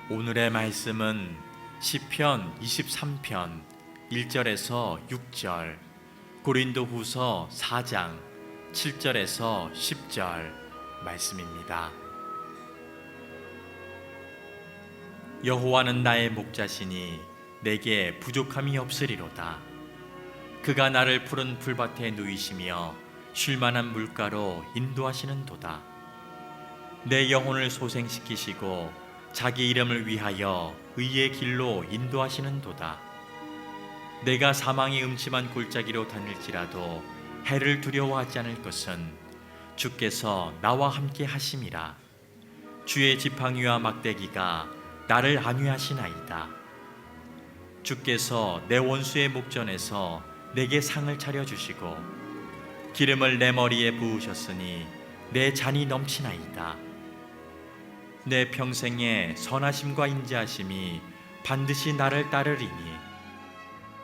오늘의 말씀은 시편 23편 1절에서 6절, 고린도후서 4장 7절에서 10절 말씀입니다. 여호와는 나의 목자시니 내게 부족함이 없으리로다. 그가 나를 푸른 풀밭에 누이시며 쉴만한 물가로 인도하시는도다. 내 영혼을 소생시키시고 자기 이름을 위하여 의의 길로 인도하시는도다. 내가 사망의 음침한 골짜기로 다닐지라도 해를 두려워하지 않을 것은 주께서 나와 함께 하심이라. 주의 지팡이와 막대기가 나를 안위하시나이다. 주께서 내 원수의 목전에서 내게 상을 차려주시고 기름을 내 머리에 부으셨으니 내 잔이 넘치나이다. 내 평생에 선하심과 인자하심이 반드시 나를 따르리니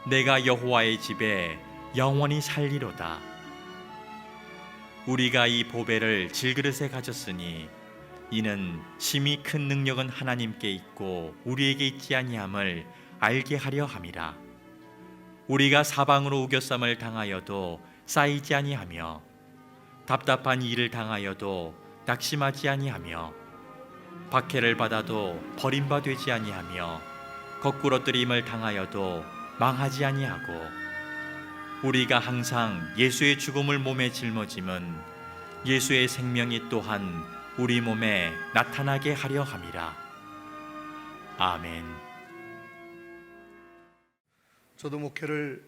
내가 여호와의 집에 영원히 살리로다. 우리가 이 보배를 질그릇에 가졌으니 이는 심히 큰 능력은 하나님께 있고 우리에게 있지 아니함을 알게 하려 함이라. 우리가 사방으로 우겨쌈을 당하여도 쌓이지 아니하며 답답한 일을 당하여도 낙심하지 아니하며 박해를 받아도 버림받지 아니하며 거꾸러뜨림을 당하여도 망하지 아니하고 우리가 항상 예수의 죽음을 몸에 짊어짐은 예수의 생명이 또한 우리 몸에 나타나게 하려 함이라. 아멘. 저도 목회를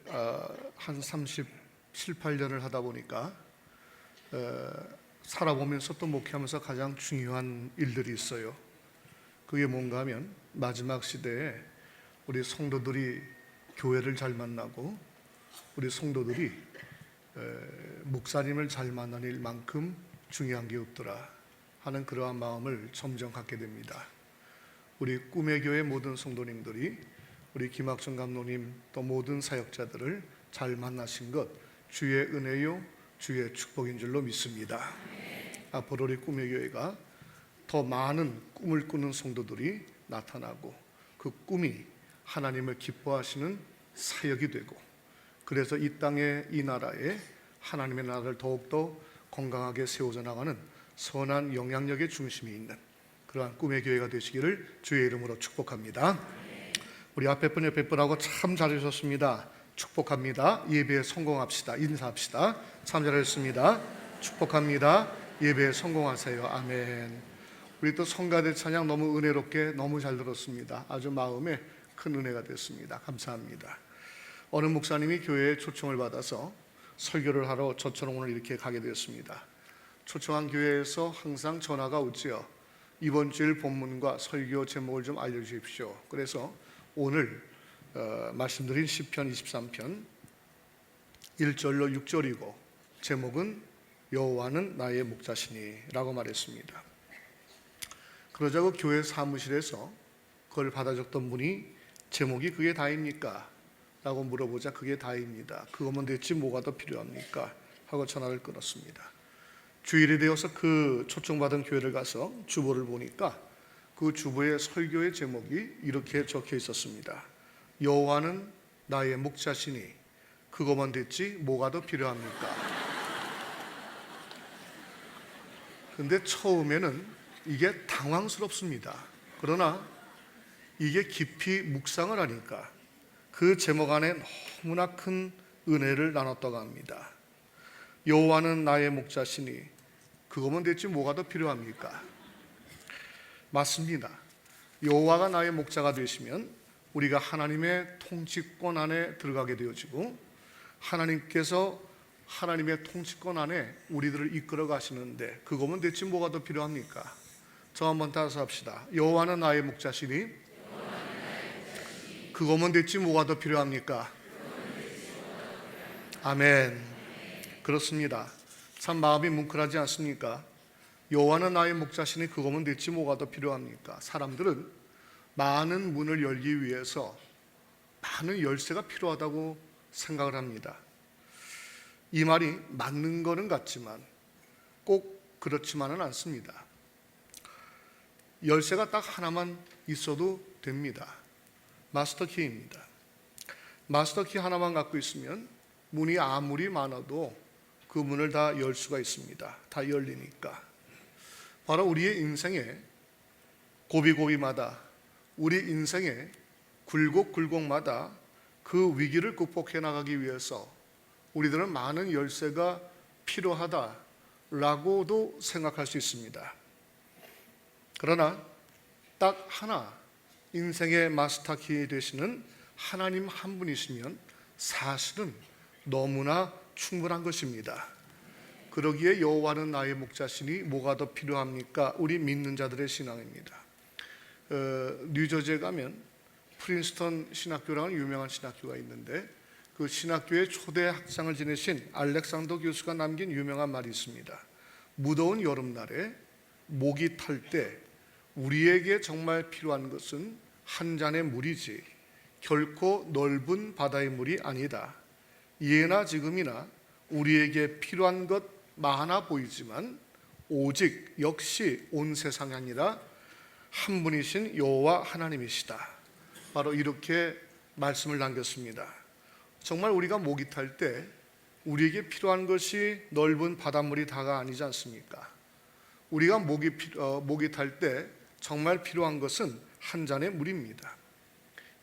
한 37, 8년을 하다 보니까 살아보면서 또 목회하면서 가장 중요한 일들이 있어요. 그게 뭔가 하면 마지막 시대에 우리 성도들이 교회를 잘 만나고 우리 성도들이 목사님을 잘 만나는 일만큼 중요한 게 없더라 하는 그러한 마음을 점점 갖게 됩니다. 우리 꿈의 교회 모든 성도님들이 우리 김학정 감독님 또 모든 사역자들을 잘 만나신 것 주의 은혜요 주의 축복인 줄로 믿습니다. 앞으로 우리 꿈의 교회가 더 많은 꿈을 꾸는 성도들이 나타나고 그 꿈이 하나님을 기뻐하시는 사역이 되고 그래서 이 땅에 이 나라에 하나님의 나라를 더욱더 건강하게 세워져 나가는 선한 영향력의 중심이 있는 그러한 꿈의 교회가 되시기를 주의 이름으로 축복합니다. 우리 앞에 분 옆에 분하고 참 잘하셨습니다. 축복합니다. 예배에 성공합시다. 인사합시다. 참 잘하셨습니다. 축복합니다. 예배에 성공하세요. 아멘. 우리 또 성가대 찬양 너무 은혜롭게 너무 잘 들었습니다. 아주 마음에 큰 은혜가 됐습니다. 감사합니다. 어느 목사님이 교회에 초청을 받아서 설교를 하러 저처럼 오늘 이렇게 가게 되었습니다. 초청한 교회에서 항상 전화가 오지요. 이번 주일 본문과 설교 제목을 좀 알려주십시오. 그래서 오늘 말씀드린 시편 23편 1절로 6절이고 제목은 여호와는 나의 목자시니 라고 말했습니다. 그러자고 교회 사무실에서 그걸 받아 적던 분이 제목이 그게 다입니까? 라고 물어보자 그게 다입니다. 그것만 됐지 뭐가 더 필요합니까? 하고 전화를 끊었습니다. 주일이 되어서 그 초청받은 교회를 가서 주보를 보니까 그 주보의 설교의 제목이 이렇게 적혀 있었습니다. 여호와는 나의 목자시니 그것만 됐지 뭐가 더 필요합니까? 근데 처음에는 이게 당황스럽습니다. 그러나 이게 깊이 묵상을 하니까 그 제목 안에 너무나 큰 은혜를 나눴다고 합니다. 여호와는 나의 목자시니 그것만 됐지 뭐가 더 필요합니까? 맞습니다. 여호와가 나의 목자가 되시면 우리가 하나님의 통치권 안에 들어가게 되어지고 하나님께서 하나님의 통치권 안에 우리들을 이끌어 가시는데 그것만 됐지 뭐가 더 필요합니까? 저 한번 따라서 합시다. 여호와는 나의 목자시니 그것만 됐지 뭐가 더 필요합니까? 아멘. 그렇습니다. 참 마음이 뭉클하지 않습니까? 여호와는 나의 목자시니 그것만 됐지 뭐가 더 필요합니까? 사람들은 많은 문을 열기 위해서 많은 열쇠가 필요하다고 생각을 합니다. 이 말이 맞는 거는 같지만 꼭 그렇지만은 않습니다. 열쇠가 딱 하나만 있어도 됩니다. 마스터 키입니다. 마스터 키 하나만 갖고 있으면 문이 아무리 많아도 그 문을 다 열 수가 있습니다. 다 열리니까. 바로 우리의 인생에 고비고비마다, 우리 인생의 굴곡굴곡마다 그 위기를 극복해 나가기 위해서 우리들은 많은 열쇠가 필요하다라고도 생각할 수 있습니다. 그러나 딱 하나 인생의 마스터키 되시는 하나님 한 분이시면 사실은 너무나 충분한 것입니다. 그러기에 여호와는 나의 목자시니 뭐가 더 필요합니까? 우리 믿는 자들의 신앙입니다. 뉴저지에 가면 프린스턴 신학교라는 유명한 신학교가 있는데 그 신학교의 초대 학장을 지내신 알렉산더 교수가 남긴 유명한 말이 있습니다. 무더운 여름날에 목이 탈 때 우리에게 정말 필요한 것은 한 잔의 물이지 결코 넓은 바다의 물이 아니다. 예나 지금이나 우리에게 필요한 것 많아 보이지만 오직 역시 온 세상이 아니라 한 분이신 여호와 하나님이시다. 바로 이렇게 말씀을 남겼습니다. 정말 우리가 목이 탈 때 우리에게 필요한 것이 넓은 바닷물이 다가 아니지 않습니까? 우리가 목이 탈 때 정말 필요한 것은 한 잔의 물입니다.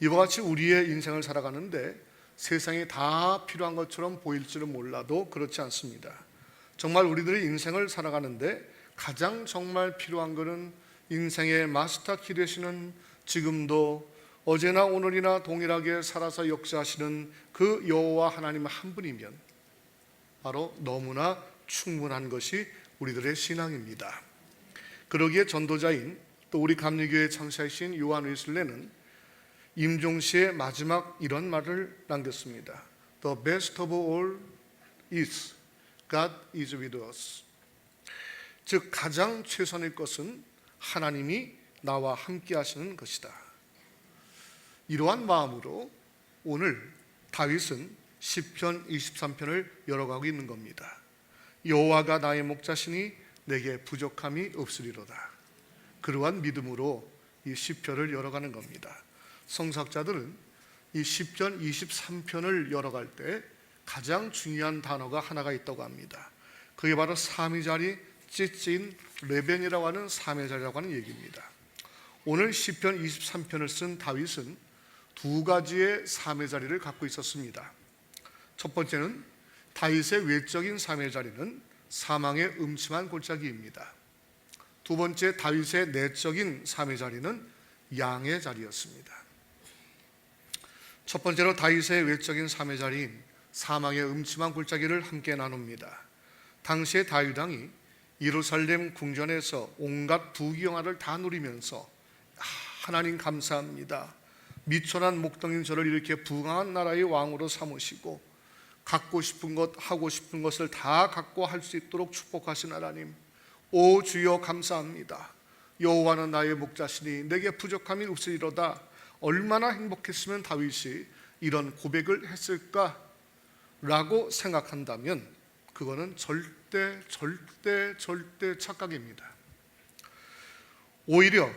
이와 같이 우리의 인생을 살아가는데 세상이 다 필요한 것처럼 보일지는 몰라도 그렇지 않습니다. 정말 우리들의 인생을 살아가는데 가장 정말 필요한 것은 인생의 마스터키 되시는 지금도 어제나 오늘이나 동일하게 살아서 역사하시는 그 여호와 하나님 한 분이면 바로 너무나 충분한 것이 우리들의 신앙입니다. 그러기에 전도자인 또 우리 감리교회 창시하신 요한 웨슬레는 임종시의 마지막 이런 말을 남겼습니다. The best of all is God is with us. 즉 가장 최선의 것은 하나님이 나와 함께 하시는 것이다. 이러한 마음으로 오늘 다윗은 시편 23편을 열어가고 있는 겁니다. 여호와가 나의 목자시니 내게 부족함이 없으리로다. 그러한 믿음으로 이 시편을 열어가는 겁니다. 성사학자들은 이 시편 23편을 열어갈 때 가장 중요한 단어가 하나가 있다고 합니다. 그게 바로 삼위자리 찢진 레벤이라고 하는 삼위자리라고 하는 얘기입니다. 오늘 시편 23편을 쓴 다윗은 두 가지의 삼위자리를 갖고 있었습니다. 첫 번째는 다윗의 외적인 삼위자리는 사망의 음침한 골짜기입니다. 두 번째 다윗의 내적인 삼위자리는 양의 자리였습니다. 첫 번째로 다윗의 외적인 삼위자리인 사망의 음침한 골짜기를 함께 나눕니다. 당시의 다윗 왕이 예루살렘 궁전에서 온갖 부귀영화를 다 누리면서 하나님 감사합니다. 미천한 목동인 저를 이렇게 부강한 나라의 왕으로 삼으시고 갖고 싶은 것 하고 싶은 것을 다 갖고 할 수 있도록 축복하신 하나님, 오 주여 감사합니다. 여호와는 나의 목자시니 내게 부족함이 없으리로다. 얼마나 행복했으면 다윗이 이런 고백을 했을까 라고 생각한다면 그거는 절대 착각입니다. 오히려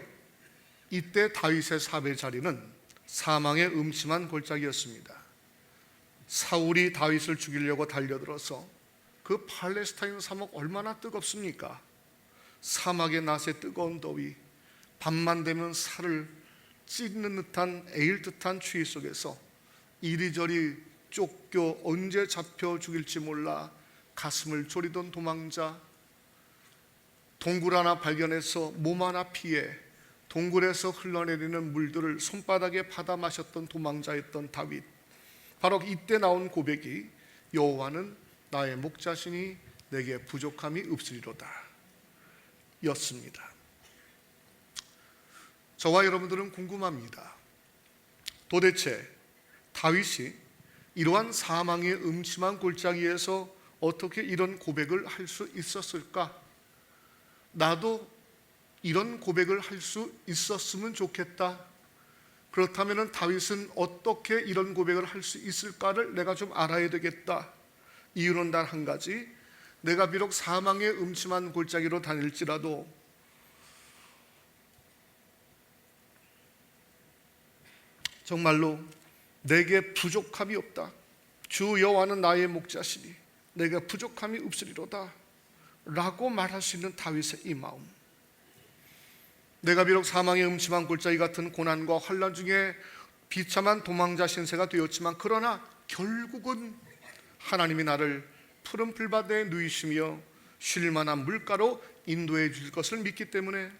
이때 다윗의 사배 자리는 사망의 음침한 골짜기였습니다. 사울이 다윗을 죽이려고 달려들어서 그 팔레스타인 사막 얼마나 뜨겁습니까? 사막의 낮의 뜨거운 더위, 밤만 되면 살을 찢는 듯한 애일듯한 추위 속에서 이리저리 쫓겨 언제 잡혀 죽일지 몰라 가슴을 졸이던 도망자, 동굴 하나 발견해서 몸 하나 피해 동굴에서 흘러내리는 물들을 손바닥에 받아 마셨던 도망자였던 다윗. 바로 이때 나온 고백이 여호와는 나의 목자시니 내게 부족함이 없으리로다 였습니다. 저와 여러분들은 궁금합니다. 도대체 다윗이 이러한 사망의 음침한 골짜기에서 어떻게 이런 고백을 할 수 있었을까? 나도 이런 고백을 할 수 있었으면 좋겠다 그렇다면 다윗은 어떻게 이런 고백을 할 수 있을까를 내가 좀 알아야 되겠다. 이유는 단 한 가지, 내가 비록 사망의 음침한 골짜기로 다닐지라도 정말로 내게 부족함이 없다. 주 여호와는 나의 목자시니 내가 부족함이 없으리로다 라고 말할 수 있는 다윗의 이 마음, 내가 비록 사망의 음침한 골짜기 같은 고난과 환난 중에 비참한 도망자 신세가 되었지만 그러나 결국은 하나님이 나를 푸른 풀밭에 누이시며 쉴 만한 물가로 인도해 주실 것을 믿기 때문에,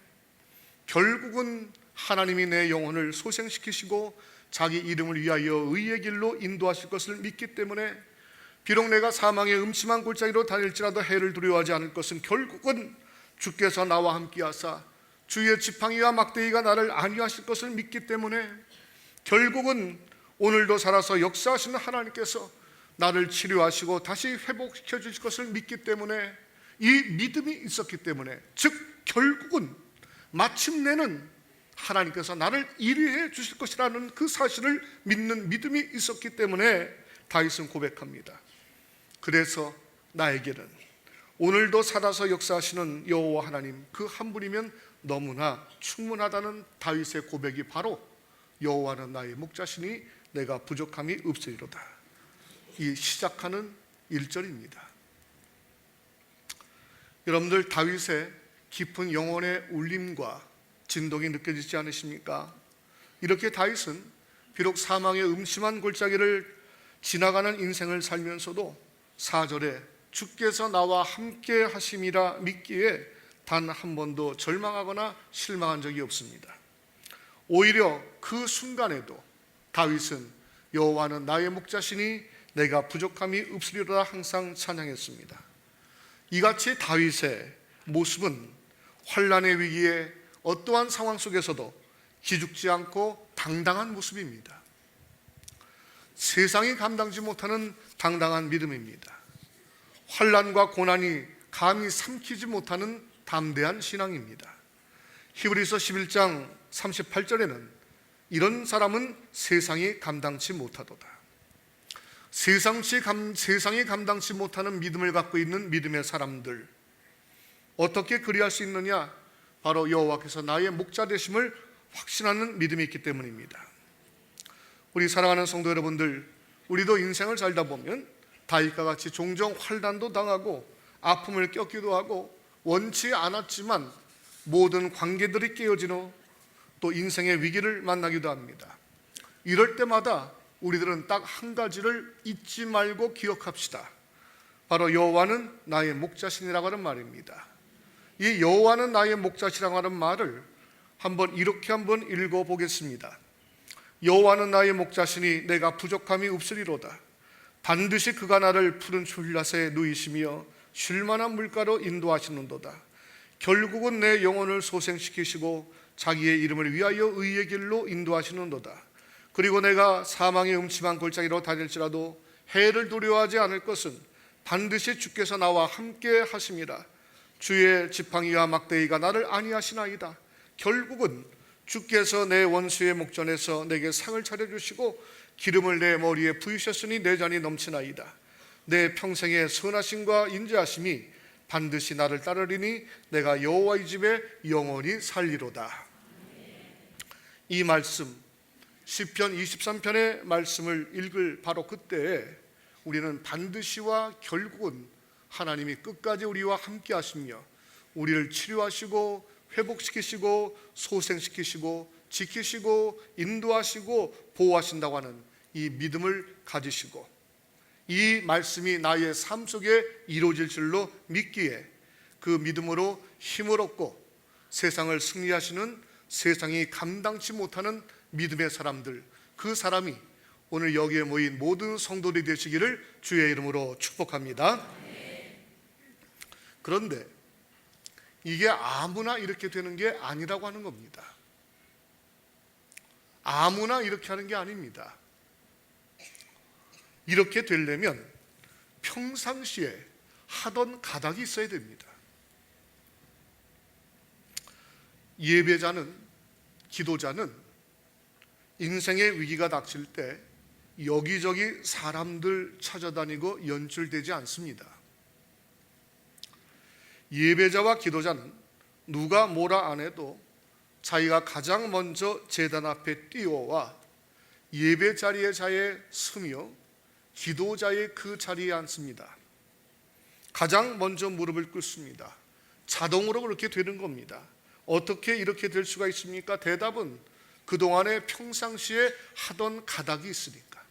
결국은 하나님이 내 영혼을 소생시키시고 자기 이름을 위하여 의의 길로 인도하실 것을 믿기 때문에, 비록 내가 사망의 음침한 골짜기로 다닐지라도 해를 두려워하지 않을 것은 결국은 주께서 나와 함께하사 주의 지팡이와 막대기가 나를 안위하실 것을 믿기 때문에, 결국은 오늘도 살아서 역사하시는 하나님께서 나를 치료하시고 다시 회복시켜 주실 것을 믿기 때문에, 이 믿음이 있었기 때문에, 즉 결국은 마침내는 하나님께서 나를 이리해 주실 것이라는 그 사실을 믿는 믿음이 있었기 때문에 다윗은 고백합니다. 그래서 나에게는 오늘도 살아서 역사하시는 여호와 하나님 그 한 분이면 너무나 충분하다는 다윗의 고백이 바로 여호와는 나의 목자시니 내가 부족함이 없으리로다, 이 시작하는 1절입니다. 여러분들, 다윗의 깊은 영혼의 울림과 진동이 느껴지지 않으십니까? 이렇게 다윗은 비록 사망의 음침한 골짜기를 지나가는 인생을 살면서도 4절에 주께서 나와 함께 하심이라 믿기에 단 한 번도 절망하거나 실망한 적이 없습니다. 오히려 그 순간에도 다윗은 여호와는 나의 목자시니 내가 부족함이 없으리로다 항상 찬양했습니다. 이같이 다윗의 모습은 환난의 위기에 어떠한 상황 속에서도 기죽지 않고 당당한 모습입니다. 세상이 감당지 못하는 당당한 믿음입니다. 환난과 고난이 감히 삼키지 못하는 담대한 신앙입니다. 히브리서 11장 38절에는 이런 사람은 세상이 감당치 못하도다. 세상이 감당치 못하는 믿음을 갖고 있는 믿음의 사람들, 어떻게 그리할 수 있느냐? 바로 여호와께서 나의 목자 되심을 확신하는 믿음이 있기 때문입니다. 우리 사랑하는 성도 여러분들, 우리도 인생을 살다 보면 다윗과 같이 종종 환난도 당하고 아픔을 겪기도 하고 원치 않았지만 모든 관계들이 깨어진 후 또 인생의 위기를 만나기도 합니다. 이럴 때마다 우리들은 딱 한 가지를 잊지 말고 기억합시다. 바로 여호와는 나의 목자시니라고 하는 말입니다. 이 여호와는 나의 목자시라고 하는 말을 이렇게 한번 읽어보겠습니다. 여호와는 나의 목자시니 내가 부족함이 없으리로다. 반드시 그가 나를 푸른 풀밭에 누이시며 쉴만한 물가로 인도하시는도다. 결국은 내 영혼을 소생시키시고 자기의 이름을 위하여 의의 길로 인도하시는도다. 그리고 내가 사망의 음침한 골짜기로 다닐지라도 해를 두려워하지 않을 것은 반드시 주께서 나와 함께 하심이라. 주의 지팡이와 막대기가 나를 안위하시나이다. 결국은 주께서 내 원수의 목전에서 내게 상을 차려주시고 기름을 내 머리에 부으셨으니 내 잔이 넘치나이다. 내 평생의 선하심과 인자하심이 반드시 나를 따르리니 내가 여호와의 집에 영원히 살리로다. 이 말씀, 시편 23편의 말씀을 읽을 바로 그때에 우리는 반드시와 결국은 하나님이 끝까지 우리와 함께 하시며 우리를 치료하시고 회복시키시고 소생시키시고 지키시고 인도하시고 보호하신다고 하는 이 믿음을 가지시고 이 말씀이 나의 삶 속에 이루어질 줄로 믿기에 그 믿음으로 힘을 얻고 세상을 승리하시는, 세상이 감당치 못하는 믿음의 사람들, 그 사람이 오늘 여기에 모인 모든 성도들이 되시기를 주의 이름으로 축복합니다. 그런데 이게 아무나 이렇게 되는 게 아니라고 하는 겁니다. 아무나 이렇게 하는 게 아닙니다. 이렇게 되려면 평상시에 하던 가닥이 있어야 됩니다. 예배자는, 기도자는 인생의 위기가 닥칠 때 여기저기 사람들 찾아다니고 연출되지 않습니다. 예배자와 기도자는 누가 뭐라 안 해도 자기가 가장 먼저 제단 앞에 뛰어와 예배 자리에 서며 기도자의 그 자리에 앉습니다. 가장 먼저 무릎을 꿇습니다. 자동으로 그렇게 되는 겁니다. 어떻게 이렇게 될 수가 있습니까? 대답은 그동안에 평상시에 하던 가닥이 있으니까.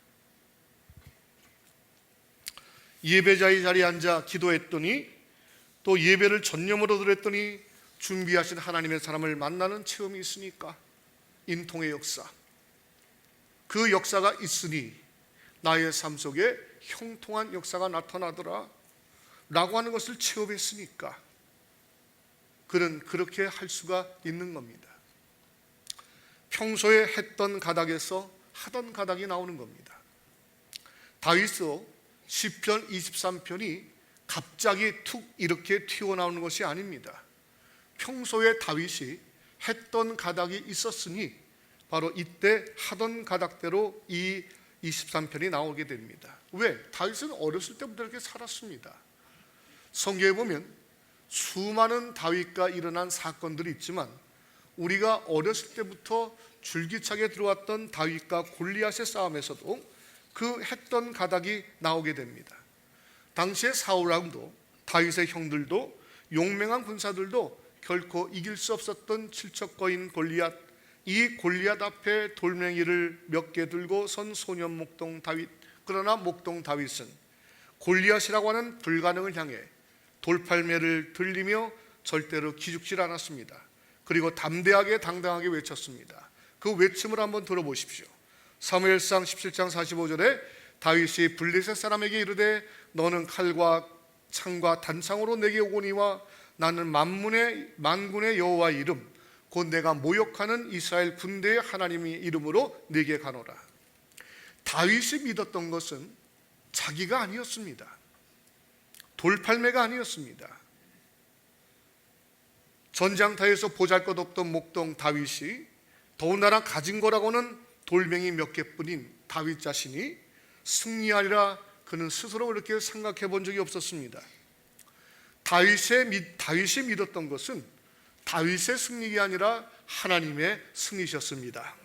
예배자의 자리에 앉아 기도했더니 또 예배를 전념으로 드렸더니 준비하신 하나님의 사람을 만나는 체험이 있으니까 인통의 역사, 그 역사가 있으니 나의 삶 속에 형통한 역사가 나타나더라 라고 하는 것을 체험했으니까 그는 그렇게 할 수가 있는 겁니다. 평소에 했던 가닥에서 하던 가닥이 나오는 겁니다. 다윗서 시편 23편이 갑자기 툭 이렇게 튀어나오는 것이 아닙니다. 평소에 다윗이 했던 가닥이 있었으니 바로 이때 하던 가닥대로 이 23편이 나오게 됩니다. 왜? 다윗은 어렸을 때부터 이렇게 살았습니다. 성경에 보면 수많은 다윗과 일어난 사건들이 있지만 우리가 어렸을 때부터 줄기차게 들어왔던 다윗과 골리앗의 싸움에서도 그 했던 가닥이 나오게 됩니다. 당시에 사울왕도 다윗의 형들도 용맹한 군사들도 결코 이길 수 없었던 칠척거인 골리앗, 이 골리앗 앞에 돌멩이를 몇 개 들고 선 소년 목동 다윗. 그러나 목동 다윗은 골리앗이라고 하는 불가능을 향해 돌팔매를 들리며 절대로 기죽질 않았습니다. 그리고 담대하게 당당하게 외쳤습니다. 그 외침을 한번 들어보십시오. 사무엘상 17장 45절에 다윗이 블레셋 사람에게 이르되 너는 칼과 창과 단창으로 내게 오거니와 나는 만군의 여호와의 이름 곧 내가 모욕하는 이스라엘 군대의 하나님의 이름으로 내게 가노라. 다윗이 믿었던 것은 자기가 아니었습니다. 돌팔매가 아니었습니다. 전장터에서 보잘것없던 목동 다윗이 더군다나 가진 거라고는 돌멩이 몇 개뿐인 다윗 자신이 승리하리라 그는 스스로 그렇게 생각해 본 적이 없었습니다. 다윗이 믿었던 것은 다윗의 승리가 아니라 하나님의 승리셨습니다.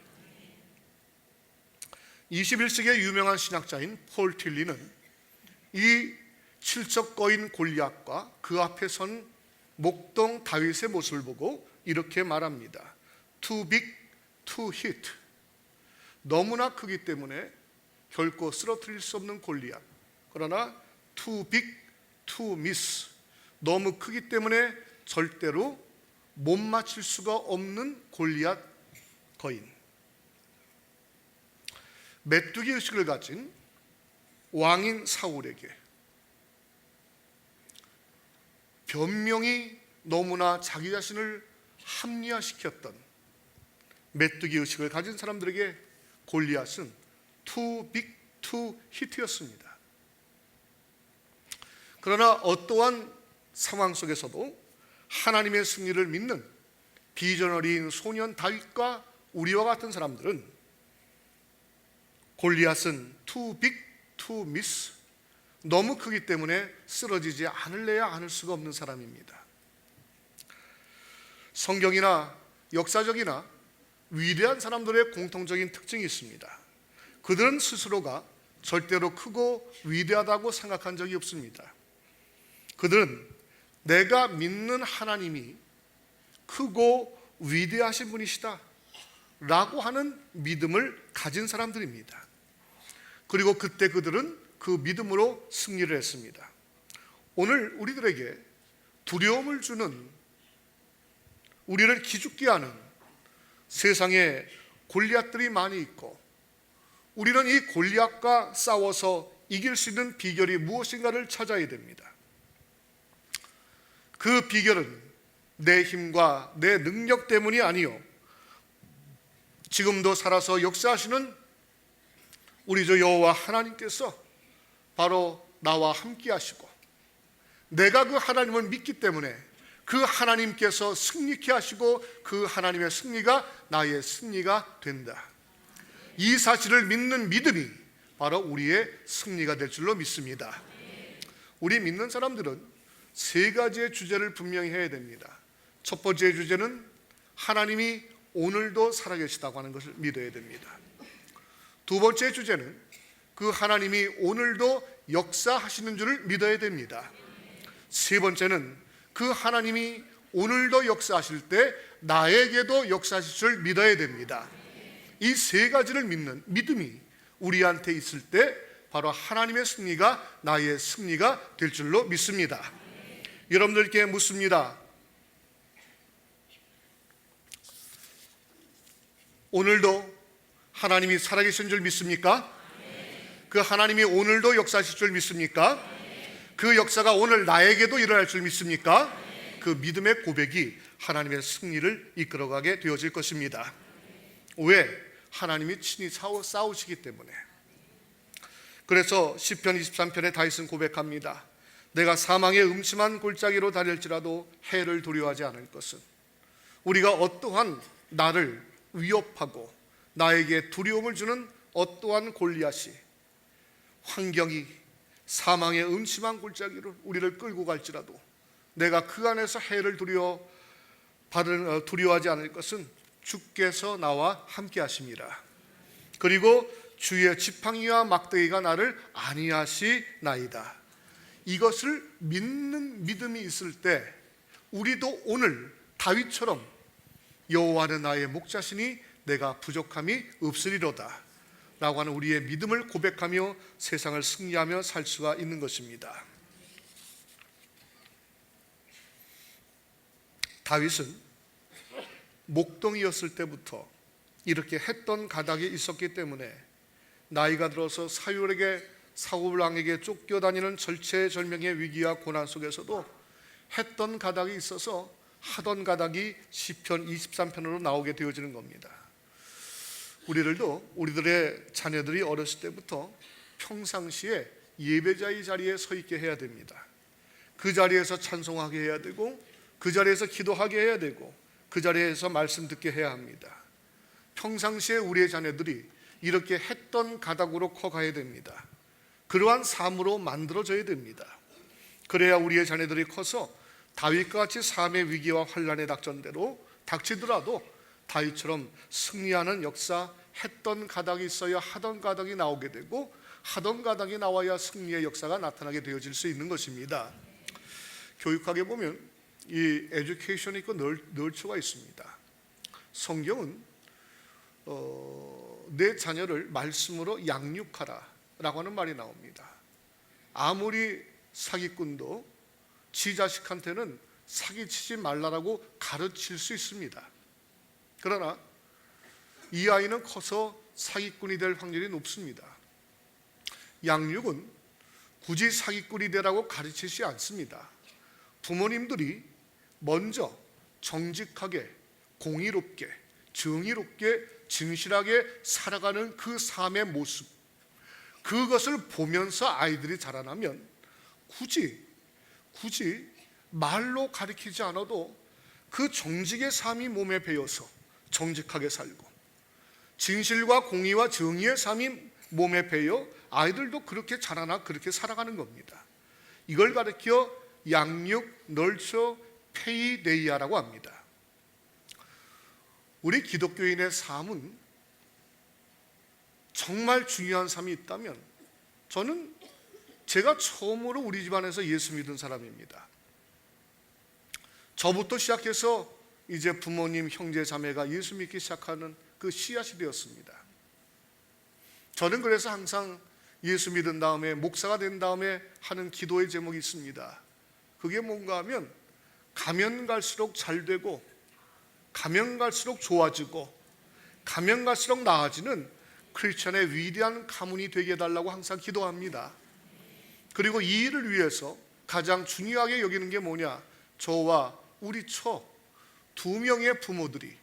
21세기의 유명한 신학자인 폴 틸리는 이 칠척거인 골리앗과 그 앞에 선 목동 다윗의 모습을 보고 이렇게 말합니다. Too big to hit. 너무나 크기 때문에 결코 쓰러뜨릴 수 없는 골리앗. 그러나 too big to miss. 너무 크기 때문에 절대로 못 맞출 수가 없는 골리앗 거인. 메뚜기 의식을 가진 왕인 사울에게 변명이 너무나 자기 자신을 합리화시켰던 메뚜기 의식을 가진 사람들에게 골리앗은 too big to hit였습니다. 그러나 어떠한 상황 속에서도 하나님의 승리를 믿는 비전 어린 소년 다윗과 우리와 같은 사람들은 골리앗은 too big to miss, 너무 크기 때문에 쓰러지지 않을래야 않을 수가 없는 사람입니다. 성경이나 역사적이나 위대한 사람들의 공통적인 특징이 있습니다. 그들은 스스로가 절대로 크고 위대하다고 생각한 적이 없습니다. 그들은 내가 믿는 하나님이 크고 위대하신 분이시다 라고 하는 믿음을 가진 사람들입니다. 그리고 그때 그들은 그 믿음으로 승리를 했습니다. 오늘 우리들에게 두려움을 주는, 우리를 기죽게 하는 세상에 골리앗들이 많이 있고 우리는 이 골리앗과 싸워서 이길 수 있는 비결이 무엇인가를 찾아야 됩니다. 그 비결은 내 힘과 내 능력 때문이 아니요 지금도 살아서 역사하시는 우리 주 여호와 하나님께서 바로 나와 함께 하시고 내가 그 하나님을 믿기 때문에 그 하나님께서 승리케 하시고 그 하나님의 승리가 나의 승리가 된다. 이 사실을 믿는 믿음이 바로 우리의 승리가 될 줄로 믿습니다. 우리 믿는 사람들은 세 가지의 주제를 분명히 해야 됩니다. 첫 번째 주제는 하나님이 오늘도 살아계시다고 하는 것을 믿어야 됩니다. 두 번째 주제는 그 하나님이 오늘도 역사하시는 줄을 믿어야 됩니다. 세 번째는 그 하나님이 오늘도 역사하실 때 나에게도 역사하실 줄 믿어야 됩니다. 이 세 가지를 믿는 믿음이 우리한테 있을 때 바로 하나님의 승리가 나의 승리가 될 줄로 믿습니다. 여러분들께 묻습니다. 오늘도 하나님이 살아계신 줄 믿습니까? 그 하나님이 오늘도 역사하실 줄 믿습니까? 그 역사가 오늘 나에게도 일어날 줄 믿습니까? 그 믿음의 고백이 하나님의 승리를 이끌어가게 되어질 것입니다. 왜? 하나님이 친히 싸우시기 때문에. 그래서 시편 23편에 다윗은 고백합니다. 내가 사망의 음침한 골짜기로 다닐지라도 해를 두려워하지 않을 것은, 우리가 어떠한 나를 위협하고 나에게 두려움을 주는 어떠한 골리앗이, 환경이 사망의 음침한 골짜기로 우리를 끌고 갈지라도 내가 그 안에서 해를 두려워하지 않을 것은 주께서 나와 함께 하심이라. 그리고 주의 지팡이와 막대기가 나를 안위하시나이다. 이것을 믿는 믿음이 있을 때 우리도 오늘 다윗처럼 여호와는 나의 목자시니 내가 부족함이 없으리로다 라고 하는 우리의 믿음을 고백하며 세상을 승리하며 살 수가 있는 것입니다. 다윗은 목동이었을 때부터 이렇게 했던 가닥이 있었기 때문에 나이가 들어서 사울 왕에게 쫓겨다니는 절체절명의 위기와 고난 속에서도 했던 가닥이 있어서 하던 가닥이 시편 23편으로 나오게 되어지는 겁니다. 우리들의 자녀들이 어렸을 때부터 평상시에 예배자의 자리에 서 있게 해야 됩니다. 그 자리에서 찬송하게 해야 되고, 그 자리에서 기도하게 해야 되고, 그 자리에서 말씀 듣게 해야 합니다. 평상시에 우리의 자녀들이 이렇게 했던 가닥으로 커가야 됩니다. 그러한 삶으로 만들어져야 됩니다. 그래야 우리의 자녀들이 커서 다윗과 같이 삶의 위기와 환난의 닥치더라도 다윗처럼 승리하는 역사, 했던 가닥이 있어야 하던 가닥이 나오게 되고, 하던 가닥이 나와야 승리의 역사가 나타나게 되어질 수 있는 것입니다. 교육학에 보면 이 에듀케이션이 있고 널처가 있습니다. 성경은 내 자녀를 말씀으로 양육하라 라고 하는 말이 나옵니다. 아무리 사기꾼도 지 자식한테는 사기치지 말라라고 가르칠 수 있습니다. 그러나 이 아이는 커서 사기꾼이 될 확률이 높습니다. 양육은 굳이 사기꾼이 되라고 가르치지 않습니다. 부모님들이 먼저 정직하게, 공의롭게, 정의롭게, 진실하게 살아가는 그 삶의 모습, 그것을 보면서 아이들이 자라나면 굳이 말로 가르치지 않아도 그 정직의 삶이 몸에 배어서 정직하게 살고, 진실과 공의와 정의의 삶이 몸에 배어 아이들도 그렇게 자라나 그렇게 살아가는 겁니다. 이걸 가르쳐 양육, 널처, 페이데이아라고 합니다. 우리 기독교인의 삶은 정말 중요한 삶이 있다면 저는 제가 처음으로 우리 집안에서 예수 믿은 사람입니다. 저부터 시작해서 이제 부모님, 형제, 자매가 예수 믿기 시작하는 그 씨앗이 되었습니다. 저는 그래서 항상 예수 믿은 다음에, 목사가 된 다음에 하는 기도의 제목이 있습니다. 그게 뭔가 하면 가면 갈수록 잘 되고, 가면 갈수록 좋아지고, 가면 갈수록 나아지는 크리스천의 위대한 가문이 되게 해달라고 항상 기도합니다. 그리고 이 일을 위해서 가장 중요하게 여기는 게 뭐냐, 저와 우리 두 명의 부모들이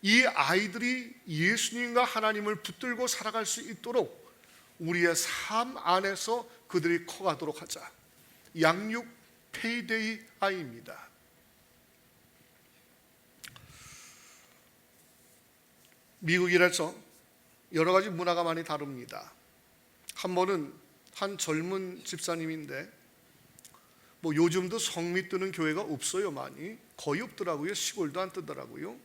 이 아이들이 예수님과 하나님을 붙들고 살아갈 수 있도록 우리의 삶 안에서 그들이 커가도록 하자. 양육 페이데이 아이입니다. 미국이라서 여러 가지 문화가 많이 다릅니다. 한 번은 한 젊은 집사님인데 뭐 요즘도 성미 뜨는 교회가 없어요. 많이 거의 없더라고요. 시골도 안 뜨더라고요.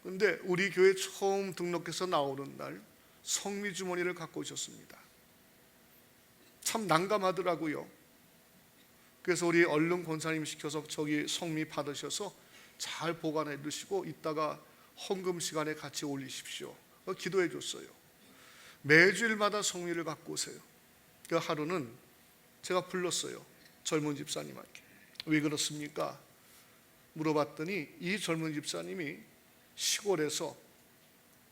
그런데 우리 교회 처음 등록해서 나오는 날 성미 주머니를 갖고 오셨습니다. 참 난감하더라고요. 그래서 우리 얼른 권사님 시켜서 저기 성미 받으셔서 잘 보관해 두시고 이따가 헌금 시간에 같이 올리십시오. 기도해 줬어요. 매주일마다 성미를 갖고 오세요. 그 하루는 제가 불렀어요. 젊은 집사님한테. 왜 그렇습니까? 물어봤더니 이 젊은 집사님이 시골에서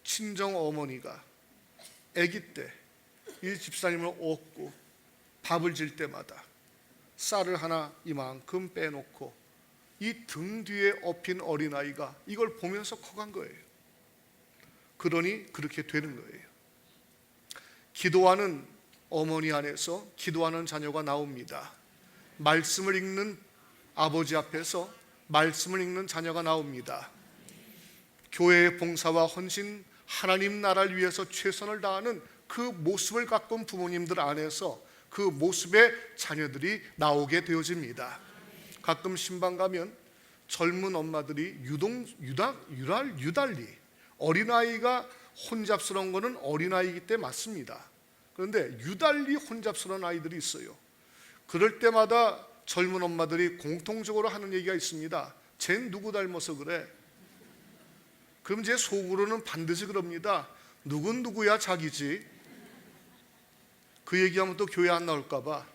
친정 어머니가 아기 때 이 집사님을 업고 밥을 질 때마다 쌀을 하나 이만큼 빼놓고 이 등 뒤에 업힌 어린아이가 이걸 보면서 커간 거예요. 그러니 그렇게 되는 거예요. 기도하는 어머니 안에서 기도하는 자녀가 나옵니다. 말씀을 읽는 아버지 앞에서 말씀을 읽는 자녀가 나옵니다. 교회의 봉사와 헌신, 하나님 나라를 위해서 최선을 다하는 그 모습을 갖고 온 부모님들 안에서 그 모습의 자녀들이 나오게 되어집니다. 가끔 신방 가면 젊은 엄마들이 유달리 어린아이가 혼잡스러운 거는 어린아이이기 때문에 맞습니다. 그런데 유달리 혼잡스러운 아이들이 있어요. 그럴 때마다 젊은 엄마들이 공통적으로 하는 얘기가 있습니다. 쟨 누구 닮아서 그래? 그럼 제 속으로는 반드시 그럽니다. 누군 누구야 자기지. 그 얘기하면 또 교회 안 나올까 봐.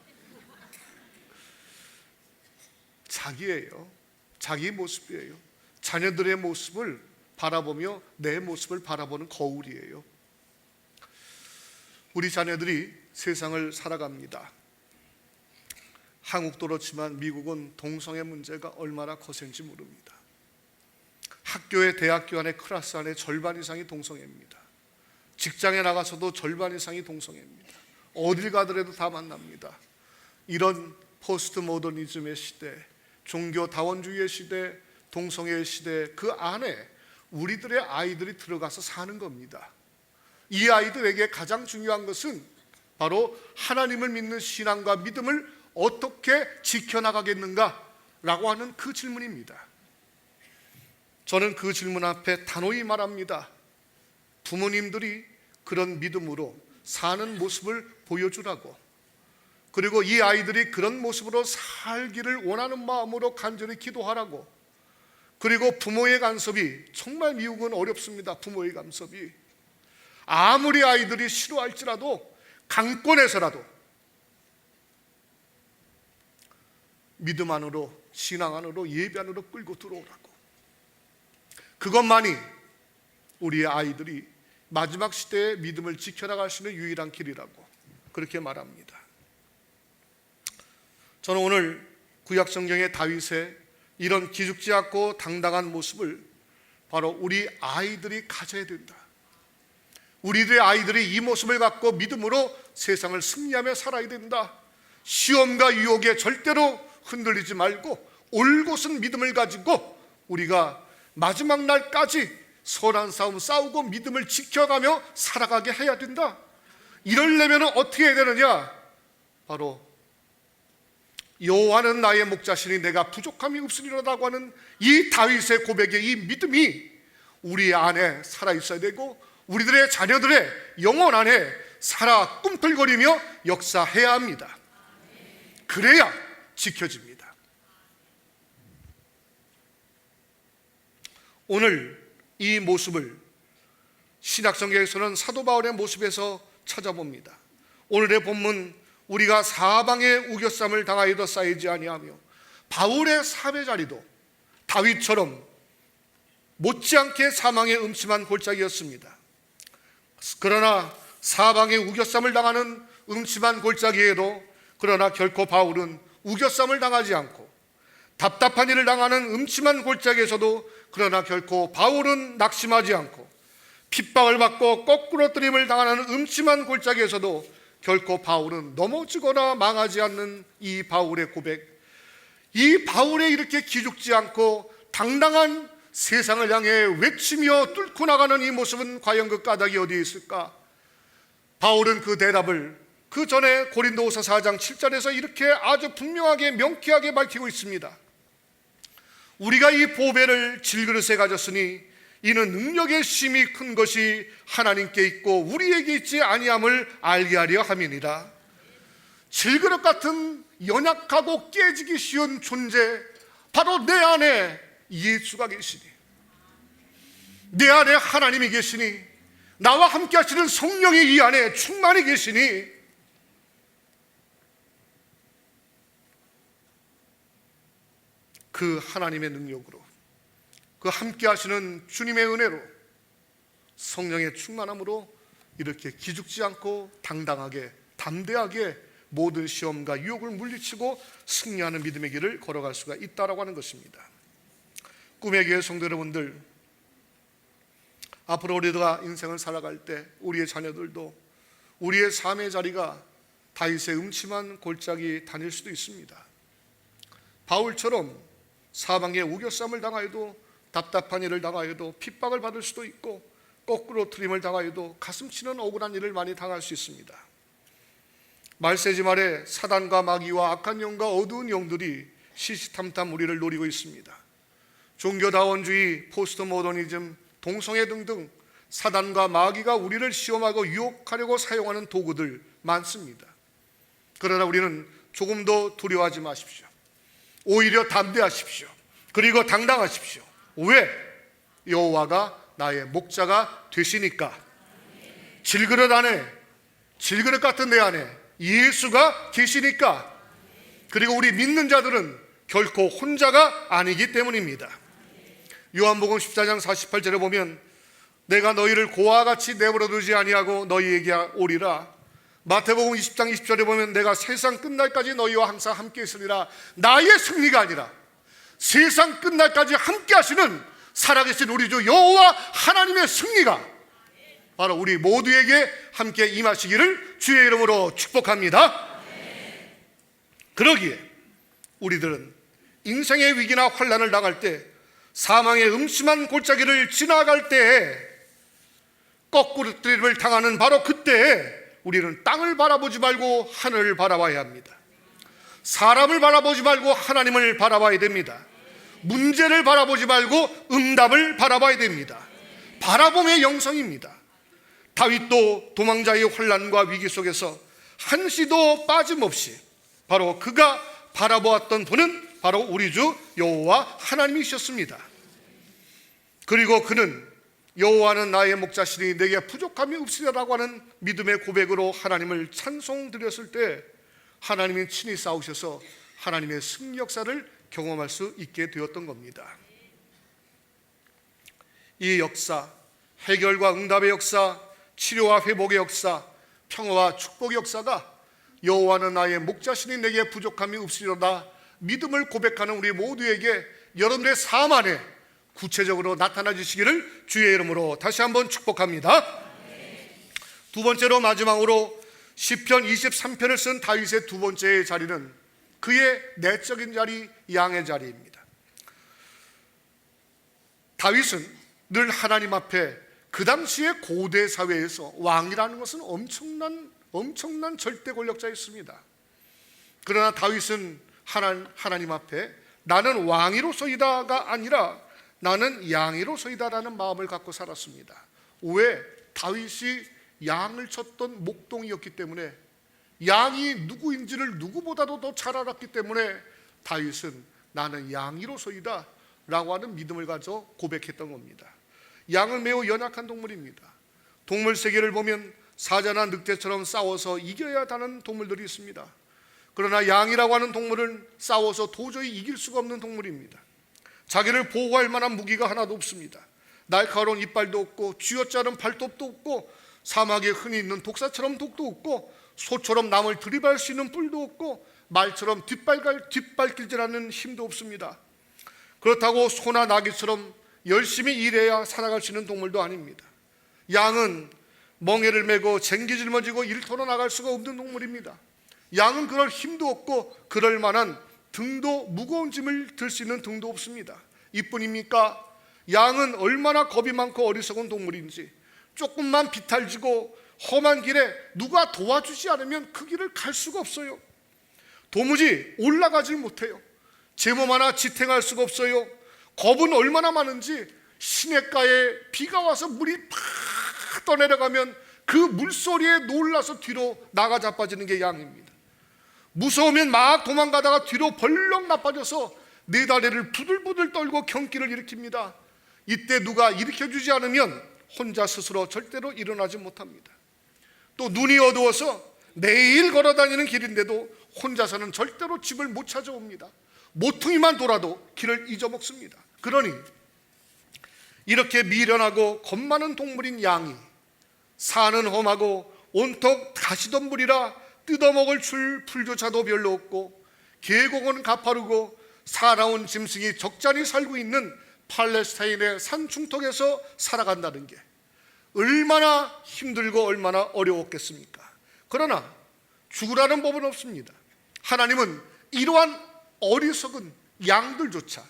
자기예요. 자기 모습이에요. 자녀들의 모습을 바라보며 내 모습을 바라보는 거울이에요. 우리 자녀들이 세상을 살아갑니다. 한국도 그렇지만 미국은 동성애 문제가 얼마나 거센지 모릅니다. 학교에 대학교 안에 클래스 안에 절반 이상이 동성애입니다. 직장에 나가서도 절반 이상이 동성애입니다. 어딜 가더라도 다 만납니다. 이런 포스트 모더니즘의 시대, 종교 다원주의의 시대, 동성애의 시대, 그 안에 우리들의 아이들이 들어가서 사는 겁니다. 이 아이들에게 가장 중요한 것은 바로 하나님을 믿는 신앙과 믿음을 어떻게 지켜나가겠는가라고 하는 그 질문입니다. 저는 그 질문 앞에 단호히 말합니다. 부모님들이 그런 믿음으로 사는 모습을 보여주라고, 그리고 이 아이들이 그런 모습으로 살기를 원하는 마음으로 간절히 기도하라고, 그리고 부모의 간섭이 정말 미국은 어렵습니다. 부모의 간섭이 아무리 아이들이 싫어할지라도 강권해서라도 믿음 안으로, 신앙 안으로, 예배 안으로 끌고 들어오라고. 그것만이 우리의 아이들이 마지막 시대의 믿음을 지켜나갈 수 있는 유일한 길이라고 그렇게 말합니다. 저는 오늘 구약 성경의 다윗의 이런 기죽지 않고 당당한 모습을 바로 우리 아이들이 가져야 된다. 우리들의 아이들이 이 모습을 갖고 믿음으로 세상을 승리하며 살아야 된다. 시험과 유혹에 절대로 흔들리지 말고 올곧은 믿음을 가지고 우리가 마지막 날까지 선한 싸움 싸우고 믿음을 지켜가며 살아가게 해야 된다. 이러려면 어떻게 해야 되느냐? 바로 여호와는 나의 목자시니 내가 부족함이 없으리라고 하는 이 다윗의 고백의 이 믿음이 우리 안에 살아있어야 되고 우리들의 자녀들의 영혼 안에 살아 꿈틀거리며 역사해야 합니다. 그래야 지켜집니다. 오늘 이 모습을 신약성경에서는 사도 바울의 모습에서 찾아봅니다. 오늘의 본문, 우리가 사방에 우겨쌈을 당하여도 쌓이지 아니하며, 바울의 사배 자리도 다윗처럼 못지않게 사망의 음침한 골짜기였습니다. 그러나 사방에 우겨쌈을 당하는 음침한 골짜기에도 그러나 결코 바울은 우겨쌈을 당하지 않고, 답답한 일을 당하는 음침한 골짜기에서도 그러나 결코 바울은 낙심하지 않고, 핍박을 받고 거꾸로뜨림을 당하는 음침한 골짜기에서도 결코 바울은 넘어지거나 망하지 않는 이 바울의 고백, 이 바울의 이렇게 기죽지 않고 당당한 세상을 향해 외치며 뚫고 나가는 이 모습은 과연 그 까닭이 어디에 있을까? 바울은 그 대답을 그 전에 고린도후서 4장 7절에서 이렇게 아주 분명하게 명쾌하게 밝히고 있습니다. 우리가 이 보배를 질그릇에 가졌으니 이는 능력의 심이 큰 것이 하나님께 있고 우리에게 있지 아니함을 알게 하려 함이니라. 질그릇 같은 연약하고 깨지기 쉬운 존재, 바로 내 안에 예수가 계시니, 내 안에 하나님이 계시니, 나와 함께 하시는 성령이 이 안에 충만히 계시니, 그 하나님의 능력으로, 그 함께 하시는 주님의 은혜로, 성령의 충만함으로 이렇게 기죽지 않고 당당하게 담대하게 모든 시험과 유혹을 물리치고 승리하는 믿음의 길을 걸어갈 수가 있다라고 하는 것입니다. 꿈의 교회 성도 여러분들, 앞으로 우리가 인생을 살아갈 때 우리의 자녀들도 우리의 삶의 자리가 다윗의 음침한 골짜기 다닐 수도 있습니다. 바울처럼 사방에 우겨쌈을 당하여도, 답답한 일을 당하여도, 핍박을 받을 수도 있고, 거꾸로 트림을 당하여도 가슴 치는 억울한 일을 많이 당할 수 있습니다. 말세지 말에 사단과 마귀와 악한 영과 어두운 영들이 시시탐탐 우리를 노리고 있습니다. 종교다원주의, 포스트모더니즘, 동성애 등등 사단과 마귀가 우리를 시험하고 유혹하려고 사용하는 도구들 많습니다. 그러나 우리는 조금 더 두려워하지 마십시오. 오히려 담대하십시오. 그리고 당당하십시오. 왜? 여호와가 나의 목자가 되시니까. 질그릇 안에, 질그릇 같은 내 안에 예수가 계시니까. 그리고 우리 믿는 자들은 결코 혼자가 아니기 때문입니다. 요한복음 14장 48절에 보면 내가 너희를 고아와 같이 내버려 두지 아니하고 너희에게 오리라. 마태복음 20장 20절에 보면 내가 세상 끝날까지 너희와 항상 함께 있으리라. 나의 승리가 아니라 세상 끝날까지 함께 하시는 살아계신 우리 주 여호와 하나님의 승리가 바로 우리 모두에게 함께 임하시기를 주의 이름으로 축복합니다. 그러기에 우리들은 인생의 위기나 환난을 당할 때, 사망의 음침한 골짜기를 지나갈 때에, 거꾸로 트림을 당하는 바로 그때에 우리는 땅을 바라보지 말고 하늘을 바라봐야 합니다. 사람을 바라보지 말고 하나님을 바라봐야 됩니다. 문제를 바라보지 말고 응답을 바라봐야 됩니다. 바라봄의 영성입니다. 다윗도 도망자의 환난과 위기 속에서 한시도 빠짐없이 바로 그가 바라보았던 분은 바로 우리 주 여호와 하나님이셨습니다. 그리고 그는 여호와는 나의 목자시니 내게 부족함이 없으리라고 하는 믿음의 고백으로 하나님을 찬송드렸을 때 하나님이 친히 싸우셔서 하나님의 승리 역사를 경험할 수 있게 되었던 겁니다. 이 역사, 해결과 응답의 역사, 치료와 회복의 역사, 평화와 축복의 역사가 여호와는 나의 목자시니 내게 부족함이 없으리로다 믿음을 고백하는 우리 모두에게 여러분의 삶 안에 구체적으로 나타나 주시기를 주의 이름으로 다시 한번 축복합니다. 두 번째로 마지막으로 시편 23편을 쓴 다윗의 두 번째 자리는 그의 내적인 자리, 양의 자리입니다. 다윗은 늘 하나님 앞에 그 당시의 고대 사회에서 왕이라는 것은 엄청난 절대 권력자였습니다. 그러나 다윗은 하나님 앞에 나는 왕이로서이다가 아니라 나는 양이로서이다라는 마음을 갖고 살았습니다. 왜? 다윗이 양을 쳤던 목동이었기 때문에, 양이 누구인지를 누구보다도 더 잘 알았기 때문에 다윗은 나는 양이로서이다 라고 하는 믿음을 가져 고백했던 겁니다. 양은 매우 연약한 동물입니다. 동물 세계를 보면 사자나 늑대처럼 싸워서 이겨야 하는 동물들이 있습니다. 그러나 양이라고 하는 동물은 싸워서 도저히 이길 수가 없는 동물입니다. 자기를 보호할 만한 무기가 하나도 없습니다. 날카로운 이빨도 없고 쥐어짜른 발톱도 없고 사막에 흔히 있는 독사처럼 독도 없고 소처럼 남을 들이받을 수 있는 뿔도 없고 말처럼 뒷발길질하는 힘도 없습니다. 그렇다고 소나 나귀처럼 열심히 일해야 살아갈 수 있는 동물도 아닙니다. 양은 멍에를 메고 쟁기질머지고 일터로 나갈 수가 없는 동물입니다. 양은 그럴 힘도 없고 그럴 만한 등도 무거운 짐을 들 수 있는 등도 없습니다. 이뿐입니까? 양은 얼마나 겁이 많고 어리석은 동물인지 조금만 비탈지고 험한 길에 누가 도와주지 않으면 그 길을 갈 수가 없어요. 도무지 올라가질 못해요. 제 몸 하나 지탱할 수가 없어요. 겁은 얼마나 많은지 시냇가에 비가 와서 물이 팍 떠내려가면 그 물소리에 놀라서 뒤로 나가 자빠지는 게 양입니다. 무서우면 막 도망가다가 뒤로 벌렁 나빠져서 네 다리를 부들부들 떨고 경기를 일으킵니다. 이때 누가 일으켜주지 않으면 혼자 스스로 절대로 일어나지 못합니다. 또 눈이 어두워서 매일 걸어다니는 길인데도 혼자서는 절대로 집을 못 찾아옵니다. 모퉁이만 돌아도 길을 잊어먹습니다. 그러니 이렇게 미련하고 겁 많은 동물인 양이 산은 험하고 온통 가시덤불이라 뜯어먹을 풀조차도 별로 없고 계곡은 가파르고 사나운 짐승이 적잖이 살고 있는 팔레스타인의 산중턱에서 살아간다는 게 얼마나 힘들고 얼마나 어려웠겠습니까? 그러나 죽으라는 법은 없습니다. 하나님은 이러한 어리석은 양들조차,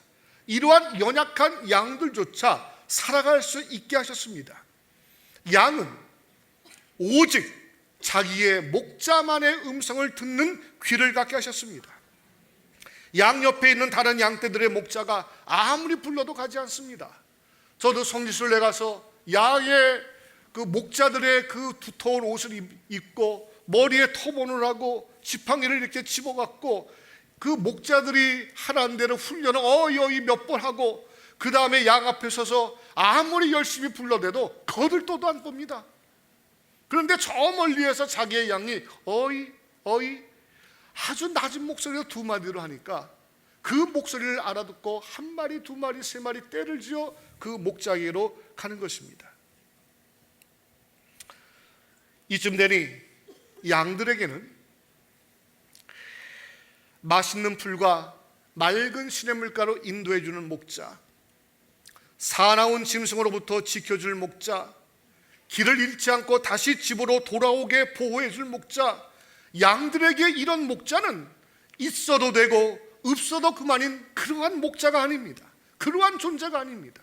이러한 연약한 양들조차 살아갈 수 있게 하셨습니다. 양은 오직 자기의 목자만의 음성을 듣는 귀를 갖게 하셨습니다. 양 옆에 있는 다른 양떼들의 목자가 아무리 불러도 가지 않습니다. 저도 성지순례 가서 양의 그 목자들의 그 두터운 옷을 입고 머리에 터본을 하고 지팡이를 이렇게 집어갖고 그 목자들이 하라는 대로 훈련을 어이 몇 번 하고 그 다음에 양 앞에 서서 아무리 열심히 불러대도 거들떠도 안 봅니다. 그런데 저 멀리에서 자기의 양이 어이 아주 낮은 목소리로 두 마디로 하니까 그 목소리를 알아듣고 한 마리, 두 마리, 세 마리 떼를 지어 그 목자에게로 가는 것입니다. 이쯤 되니 양들에게는 맛있는 풀과 맑은 시냇물가로 인도해주는 목자, 사나운 짐승으로부터 지켜줄 목자, 길을 잃지 않고 다시 집으로 돌아오게 보호해줄 목자, 양들에게 이런 목자는 있어도 되고 없어도 그만인 그러한 목자가 아닙니다. 그러한 존재가 아닙니다.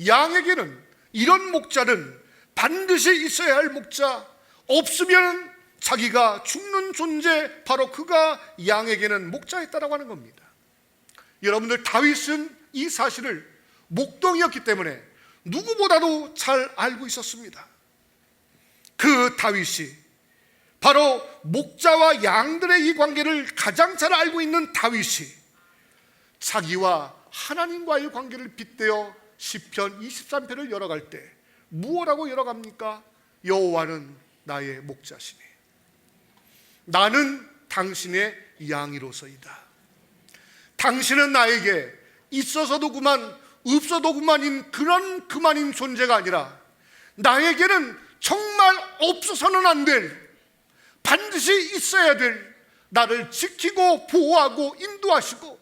양에게는 이런 목자는 반드시 있어야 할 목자, 없으면 자기가 죽는 존재, 바로 그가 양에게는 목자였다라고 하는 겁니다. 여러분들, 다윗은 이 사실을 목동이었기 때문에 누구보다도 잘 알고 있었습니다. 그 다윗이 바로 목자와 양들의 이 관계를 가장 잘 알고 있는 다윗이 자기와 하나님과의 관계를 빗대어 시편 23편을 열어갈 때 무엇라고 열어갑니까? 여호와는 나의 목자시니 나는 당신의 양이로서이다. 당신은 나에게 있어서도 그만 없어도 그만인 그런 그만인 존재가 아니라 나에게는 정말 없어서는 안 될, 반드시 있어야 될, 나를 지키고 보호하고 인도하시고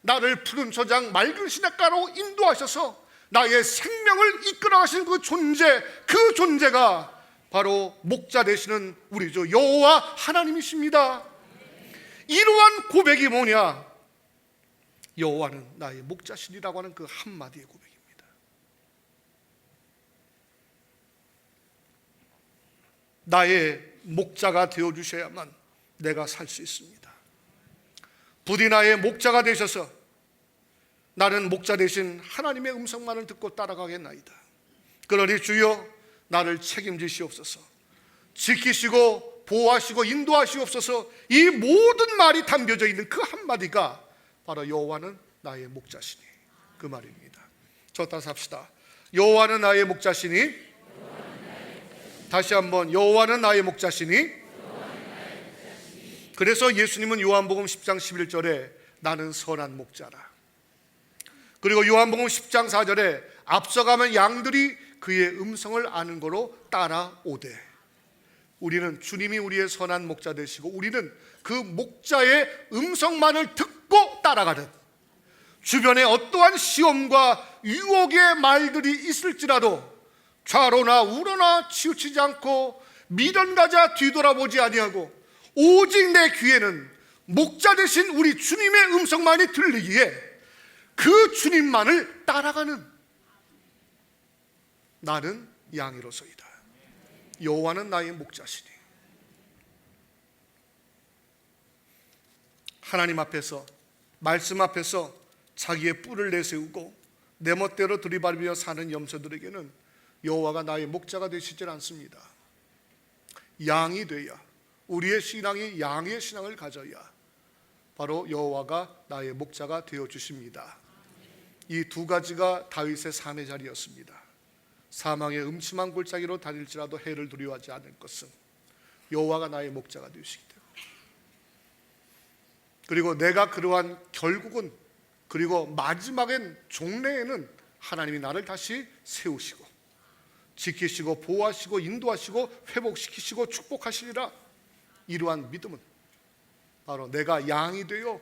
나를 푸른 초장 맑은 시냇가로 인도하셔서 나의 생명을 이끌어가시는 그 존재, 그 존재가 바로 목자 되시는 우리 주 여호와 하나님이십니다. 이러한 고백이 뭐냐? 여호와는 나의 목자시니라고 하는 그 한마디의 고백입니다. 나의 목자가 되어주셔야만 내가 살 수 있습니다. 부디 나의 목자가 되셔서 나는 목자 되신 하나님의 음성만을 듣고 따라가겠나이다. 그러니 주여 나를 책임지시옵소서, 지키시고 보호하시고 인도하시옵소서. 이 모든 말이 담겨져 있는 그 한마디가 바로 여호와는 나의 목자시니, 그 말입니다. 저 따라서 합시다. 여호와는 나의 목자시니, 다시 한번 여호와는 나의 목자시니. 그래서 예수님은 요한복음 10장 11절에 나는 선한 목자라, 그리고 요한복음 10장 4절에 앞서가면 양들이 그의 음성을 아는 거로 따라오되, 우리는 주님이 우리의 선한 목자 되시고 우리는 그 목자의 음성만을 듣고 따라가는, 주변에 어떠한 시험과 유혹의 말들이 있을지라도 좌로나 우로나 치우치지 않고 미련가자 뒤돌아보지 아니하고 오직 내 귀에는 목자 되신 우리 주님의 음성만이 들리기에 그 주님만을 따라가는, 나는 양이로소이다. 여호와는 나의 목자시니. 하나님 앞에서, 말씀 앞에서 자기의 뿔을 내세우고 내 멋대로 들이밟으며 사는 염소들에게는 여호와가 나의 목자가 되시질 않습니다. 양이 돼야, 우리의 신앙이 양의 신앙을 가져야 바로 여호와가 나의 목자가 되어 주십니다. 이 두 가지가 다윗의 삶의 자리였습니다. 사망의 음침한 골짜기로 다닐지라도 해를 두려워하지 않을 것은 여호와가 나의 목자가 되시기 때문에. 그리고 내가 그러한 결국은, 그리고 마지막엔, 종래에는 하나님이 나를 다시 세우시고 지키시고 보호하시고 인도하시고 회복시키시고 축복하시리라. 이러한 믿음은 바로 내가 양이 되어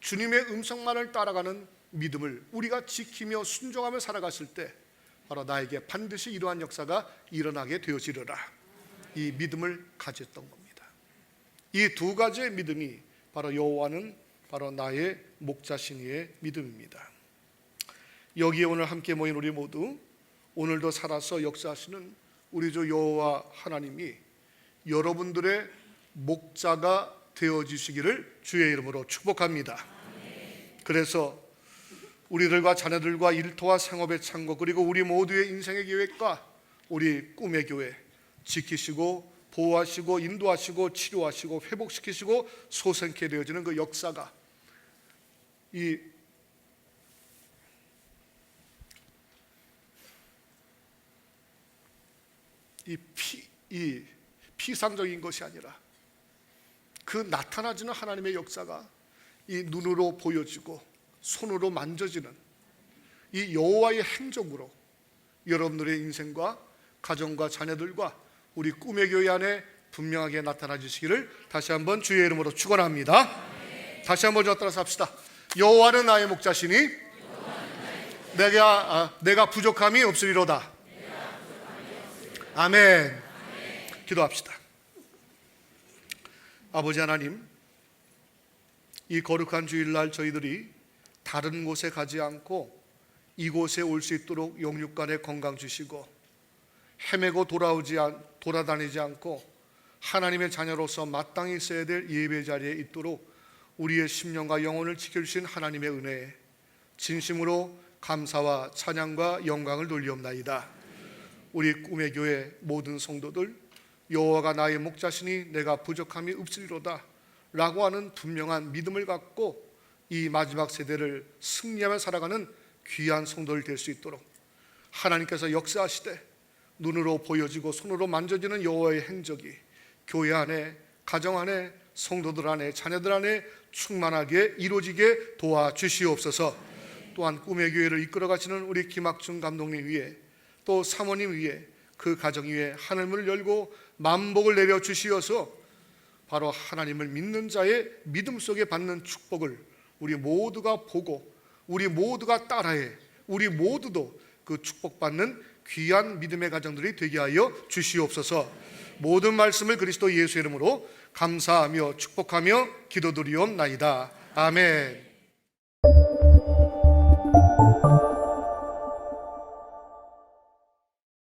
주님의 음성만을 따라가는 믿음을 우리가 지키며 순종하며 살아갔을 때 바로 나에게 반드시 이러한 역사가 일어나게 되어지리라. 이 믿음을 가졌던 겁니다. 이 두 가지의 믿음이 바로 여호와는 바로 나의 목자시니의 믿음입니다. 여기에 오늘 함께 모인 우리 모두, 오늘도 살아서 역사하시는 우리 주 여호와 하나님이 여러분들의 목자가 되어주시기를 주의 이름으로 축복합니다. 그래서 우리들과 자녀들과 일터와 생업의 창고, 그리고 우리 모두의 인생의 계획과 우리 꿈의 교회 지키시고 보호하시고 인도하시고 치료하시고 회복시키시고 소생케 되어지는 그 역사가 이 피상적인 것이 아니라 그 나타나지는 하나님의 역사가 이 눈으로 보여지고 손으로 만져지는 이 여호와의 행적으로 여러분들의 인생과 가정과 자녀들과 우리 꿈의 교회 안에 분명하게 나타나 주시기를 다시 한번 주의 이름으로 축원합니다. 다시 한번 저 따라서 합시다. 여호와는 나의 목자시니 내가 부족함이 없으리로다. 아멘. 기도합시다. 아버지 하나님, 이 거룩한 주일날 저희들이 다른 곳에 가지 않고 이곳에 올 수 있도록 영육간에 건강 주시고 헤매고 돌아다니지 않고 하나님의 자녀로서 마땅히 있어야 될 예배 자리에 있도록 우리의 심령과 영혼을 지켜주신 하나님의 은혜에 진심으로 감사와 찬양과 영광을 돌리옵나이다. 우리 꿈의 교회 모든 성도들, 여호와가 나의 목자시니 내가 부족함이 없으리로다 라고 하는 분명한 믿음을 갖고 이 마지막 세대를 승리하며 살아가는 귀한 성도들 될 수 있도록 하나님께서 역사하시되 눈으로 보여지고 손으로 만져지는 여호와의 행적이 교회 안에, 가정 안에, 성도들 안에, 자녀들 안에 충만하게 이루어지게 도와주시옵소서. 또한 꿈의 교회를 이끌어가시는 우리 김학중 감독님 위에, 또 사모님 위에, 그 가정 위에 하늘문을 열고 만복을 내려주시어서 바로 하나님을 믿는 자의 믿음 속에 받는 축복을 우리 모두가 보고 우리 모두가 따라해 우리 모두도 그 축복받는 귀한 믿음의 가정들이 되게 하여 주시옵소서. 모든 말씀을 그리스도 예수의 이름으로 감사하며 축복하며 기도드리옵나이다. 아멘.